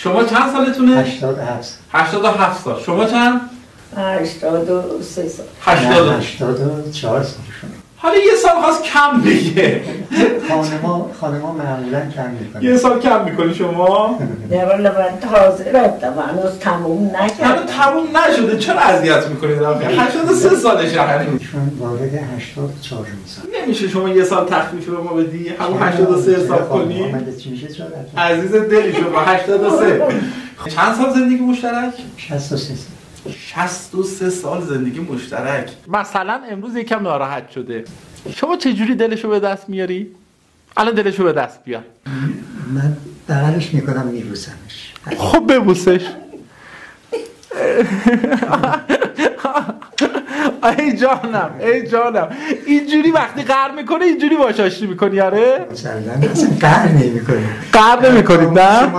شما چند سالتونه؟ 87. 87 سال. شما چند؟ 83 سال. 84 سال شما. حالا یه سال خواست کم بگه. خانما معمولا کم میکنه. یه سال کم میکنی شما؟ نه والا من تازه رفتم هنوز تموم نکردم. هنوز تموم نشده. چرا اذیت میکنید آخه؟ 83 سالشه هنوز. چون وارد 84 میشم. نمیشه شما یه سال تخفیف رو ما بدی؟ همون 83 حساب کنی؟ محمد چی میشه چرا؟ عزیز دلی شما 83. چند سال زندگی مشترک؟ 63 سال. 63 سال زندگی مشترک. مثلا امروز یکم ناراحت شده. شما چجوری دلشو به دست میاری؟ الان دلشو به دست بیار. من بغلش میکنم میبوسمش. خب ببوسش. ای جانم اینجوری وقتی قهر میکنه اینجوری باهاش آشتی میکنی؟ آره مثلا قهر نمیکنی. قهر نمیکنید نه؟